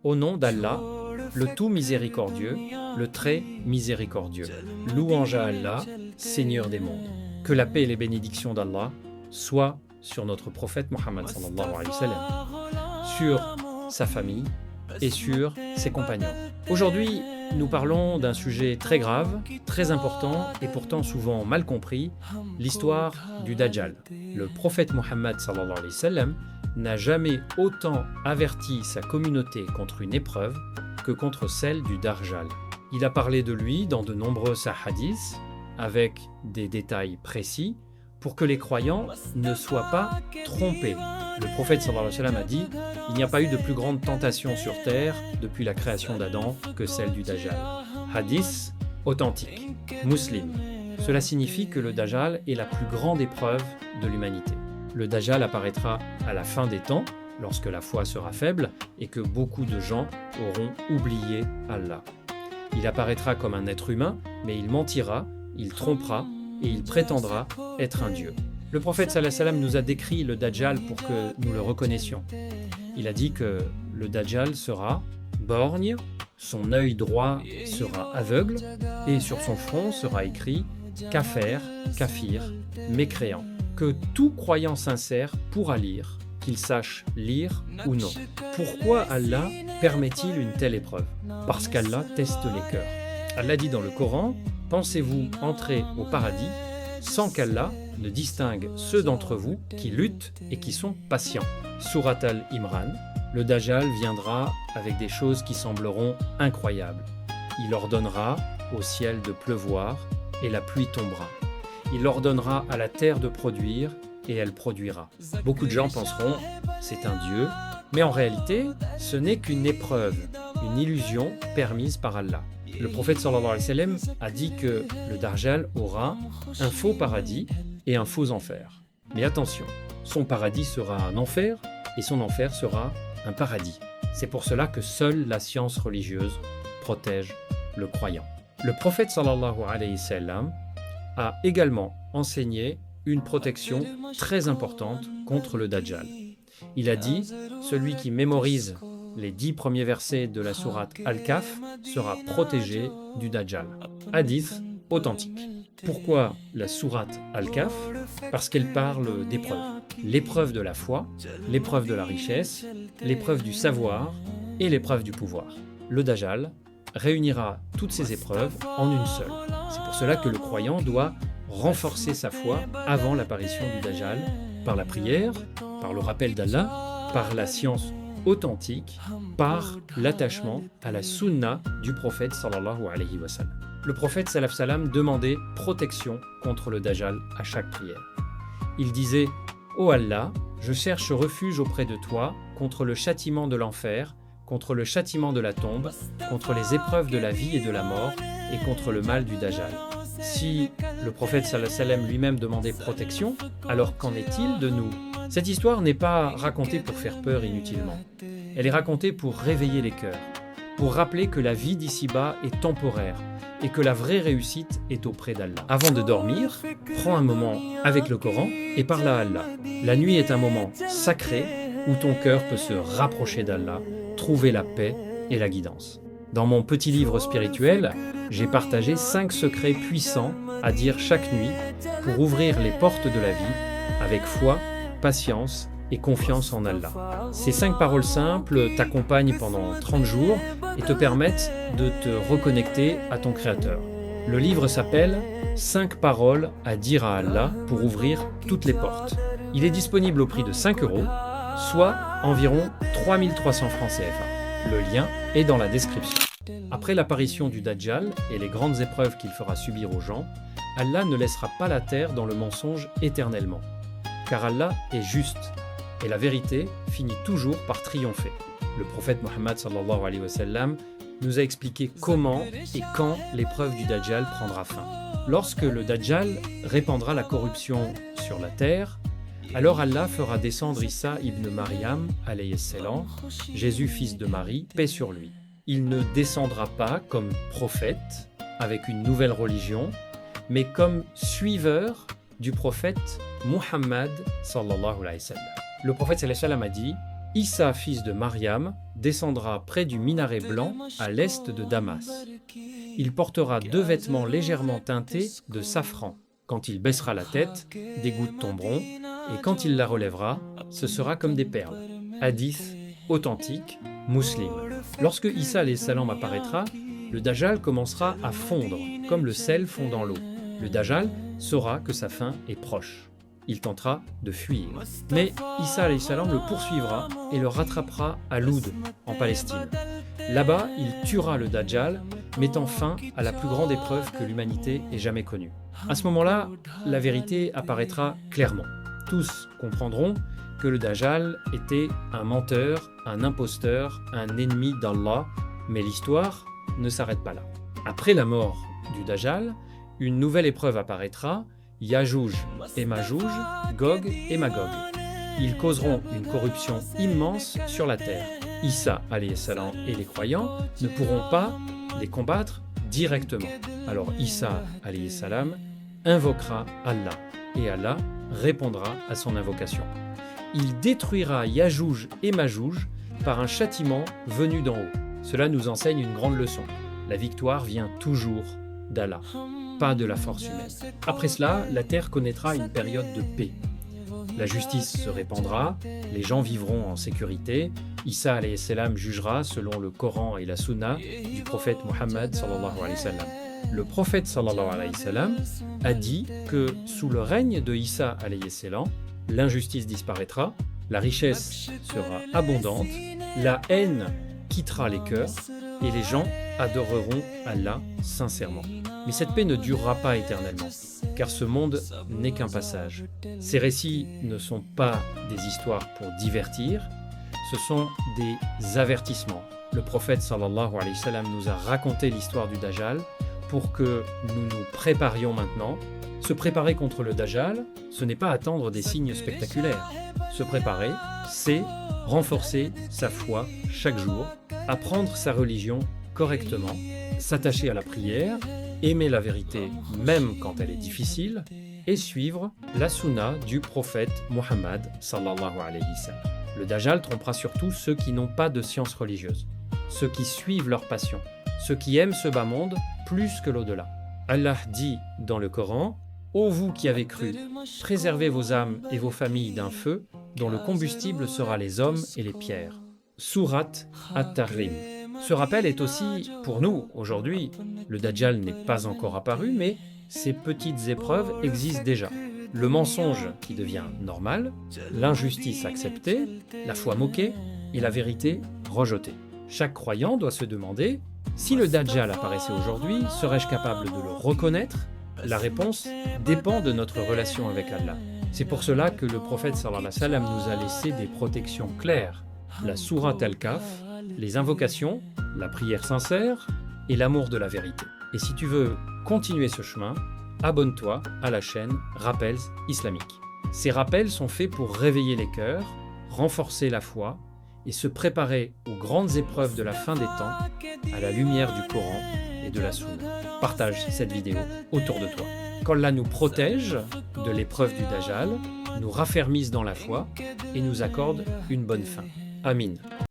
Au nom d'Allah, le tout miséricordieux, le très miséricordieux. Louange à Allah, Seigneur des mondes. Que la paix et les bénédictions d'Allah soient sur notre prophète Mohammed sallallahu alayhi wa sallam, sur sa famille et sur ses compagnons. Aujourd'hui, nous parlons d'un sujet très grave, très important et pourtant souvent mal compris, l'histoire du Dajjal. Le prophète Mohammed sallallahu alayhi wa sallam n'a jamais autant averti sa communauté contre une épreuve que contre celle du Dajjal. Il a parlé de lui dans de nombreux hadiths avec des détails précis pour que les croyants ne soient pas trompés. Le prophète sallallahu alayhi wa sallam a dit « Il n'y a pas eu de plus grande tentation sur terre depuis la création d'Adam que celle du Dajjal ». Hadith authentique, Muslim. Cela signifie que le Dajjal est la plus grande épreuve de l'humanité. Le Dajjal apparaîtra à la fin des temps, lorsque la foi sera faible et que beaucoup de gens auront oublié Allah. Il apparaîtra comme un être humain, mais il mentira, il trompera et il prétendra être un dieu. Le prophète sallallahu alayhi wa sallam nous a décrit le Dajjal pour que nous le reconnaissions. Il a dit que le Dajjal sera borgne, son œil droit sera aveugle et sur son front sera écrit « Kafir, kafir, mécréant », que tout croyant sincère pourra lire, qu'il sache lire ou non. Pourquoi Allah permet-il une telle épreuve? Parce qu'Allah teste les cœurs. Allah dit dans le Coran « Pensez-vous entrer au paradis sans qu'Allah ne distingue ceux d'entre vous qui luttent et qui sont patients ?» Surat al-Imran, le Dajjal viendra avec des choses qui sembleront incroyables. Il ordonnera au ciel de pleuvoir et la pluie tombera. Il ordonnera à la terre de produire et elle produira. Beaucoup de gens penseront « c'est un dieu », mais en réalité, ce n'est qu'une épreuve, une illusion permise par Allah. Le prophète sallallahu alayhi wa sallam a dit que le Dajjal aura un faux paradis et un faux enfer. Mais attention, son paradis sera un enfer et son enfer sera un paradis. C'est pour cela que seule la science religieuse protège le croyant. Le prophète sallallahu alayhi wa sallam a également enseigné une protection très importante contre le Dajjal. Il a dit « Celui qui mémorise les 10 premiers versets de la sourate Al-Kahf sera protégé du Dajjal. » Hadith authentique. Pourquoi la sourate Al-Kahf? Parce qu'elle parle d'épreuves. L'épreuve de la foi, l'épreuve de la richesse, l'épreuve du savoir et l'épreuve du pouvoir. Le Dajjal réunira toutes ces épreuves en une seule. C'est pour cela que le croyant doit renforcer sa foi avant l'apparition du Dajjal par la prière, par le rappel d'Allah, par la science authentique, par l'attachement à la sunna du prophète sallallahu alayhi wa sallam. Le prophète sallallahu alayhi wa sallam demandait protection contre le Dajjal à chaque prière. Il disait « Ô Allah, je cherche refuge auprès de toi contre le châtiment de l'enfer, contre le châtiment de la tombe, contre les épreuves de la vie et de la mort, et contre le mal du Dajjal. » Si le prophète sallallahu alayhi wa sallam lui-même demandait protection, alors qu'en est-il de nous? Cette histoire n'est pas racontée pour faire peur inutilement. Elle est racontée pour réveiller les cœurs, pour rappeler que la vie d'ici-bas est temporaire et que la vraie réussite est auprès d'Allah. Avant de dormir, prends un moment avec le Coran et parle à Allah. La nuit est un moment sacré où ton cœur peut se rapprocher d'Allah, trouver la paix et la guidance. Dans mon petit livre spirituel, j'ai partagé 5 secrets puissants à dire chaque nuit pour ouvrir les portes de la vie avec foi, patience et confiance en Allah. Ces 5 paroles simples t'accompagnent pendant 30 jours et te permettent de te reconnecter à ton Créateur. Le livre s'appelle « 5 paroles à dire à Allah pour ouvrir toutes les portes ». Il est disponible au prix de 5 €, soit environ 3300 francs CFA. Le lien est dans la description. Après l'apparition du Dajjal et les grandes épreuves qu'il fera subir aux gens, Allah ne laissera pas la terre dans le mensonge éternellement. Car Allah est juste, et la vérité finit toujours par triompher. Le prophète Mohammed sallallahu alayhi wa sallam nous a expliqué comment et quand l'épreuve du Dajjal prendra fin. Lorsque le Dajjal répandra la corruption sur la terre, alors Allah fera descendre Isa ibn Maryam, alayhi salam, Jésus fils de Marie, paix sur lui. Il ne descendra pas comme prophète, avec une nouvelle religion, mais comme suiveur du prophète Muhammad sallallahu alayhi wa sallam. Le prophète sallallahu alayhi wa sallam a dit Issa, fils de Mariam, descendra près du minaret blanc à l'est de Damas. Il portera 2 vêtements légèrement teintés de safran. Quand il baissera la tête, des gouttes tomberont, et quand il la relèvera, ce sera comme des perles. Hadith authentique, Muslim. Lorsque Issa alayhi salam apparaîtra, le Dajjal commencera à fondre, comme le sel fond dans l'eau. Le Dajjal saura que sa fin est proche. Il tentera de fuir. Mais Issa alayhi salam le poursuivra et le rattrapera à Loud, en Palestine. Là-bas, il tuera le Dajjal, mettant fin à la plus grande épreuve que l'humanité ait jamais connue. À ce moment-là, la vérité apparaîtra clairement. Tous comprendront que le Dajjal était un menteur, un imposteur, un ennemi d'Allah, mais l'histoire ne s'arrête pas là. Après la mort du Dajjal, une nouvelle épreuve apparaîtra, Yajouj et Majouj, Gog et Magog. Ils causeront une corruption immense sur la terre. Issa alayhi salam et les croyants ne pourront pas les combattre directement. Alors Issa alayhi salam invoquera Allah et Allah répondra à son invocation. Il détruira Yajouj et Majouj par un châtiment venu d'en haut. Cela nous enseigne une grande leçon. La victoire vient toujours d'Allah, pas de la force humaine. Après cela, la terre connaîtra une période de paix. La justice se répandra, les gens vivront en sécurité. Issa alayhi salam jugera selon le Coran et la Sunna du prophète Mohammed sallallahu alayhi wa sallam. Le prophète sallallahu alayhi wa sallam a dit que sous le règne de Issa alayhi salam, l'injustice disparaîtra, la richesse sera abondante, la haine quittera les cœurs et les gens adoreront Allah sincèrement. Mais cette paix ne durera pas éternellement, car ce monde n'est qu'un passage. Ces récits ne sont pas des histoires pour divertir, ce sont des avertissements. Le prophète sallallahu alayhi wa sallam nous a raconté l'histoire du Dajjal pour que nous nous préparions maintenant. Se préparer contre le Dajjal, ce n'est pas attendre des signes spectaculaires. Se préparer, c'est renforcer sa foi chaque jour, apprendre sa religion correctement, s'attacher à la prière, aimer la vérité même quand elle est difficile, et suivre la sunna du prophète Muhammad sallallahu alayhi wa sallam. Le Dajjal trompera surtout ceux qui n'ont pas de science religieuse, ceux qui suivent leur passion, ceux qui aiment ce bas monde plus que l'au-delà. Allah dit dans le Coran: « Ô vous qui avez cru, préservez vos âmes et vos familles d'un feu dont le combustible sera les hommes et les pierres. » Sourate At-Tahrim. Ce rappel est aussi pour nous aujourd'hui. Le Dajjal n'est pas encore apparu, mais ces petites épreuves existent déjà. Le mensonge qui devient normal, l'injustice acceptée, la foi moquée et la vérité rejetée. Chaque croyant doit se demander: si le Dajjal apparaissait aujourd'hui, serais-je capable de le reconnaître? La réponse dépend de notre relation avec Allah. C'est pour cela que le prophète sallallahu alayhi wa sallam nous a laissé des protections claires. La sourate Al-Kahf, les invocations, la prière sincère et l'amour de la vérité. Et si tu veux continuer ce chemin, abonne-toi à la chaîne Rappels Islamiques. Ces rappels sont faits pour réveiller les cœurs, renforcer la foi et se préparer aux grandes épreuves de la fin des temps à la lumière du Coran et de la Sunna. Partage cette vidéo autour de toi. Qu'Allah nous protège de l'épreuve du Dajjal, nous raffermisse dans la foi et nous accorde une bonne fin. Amin.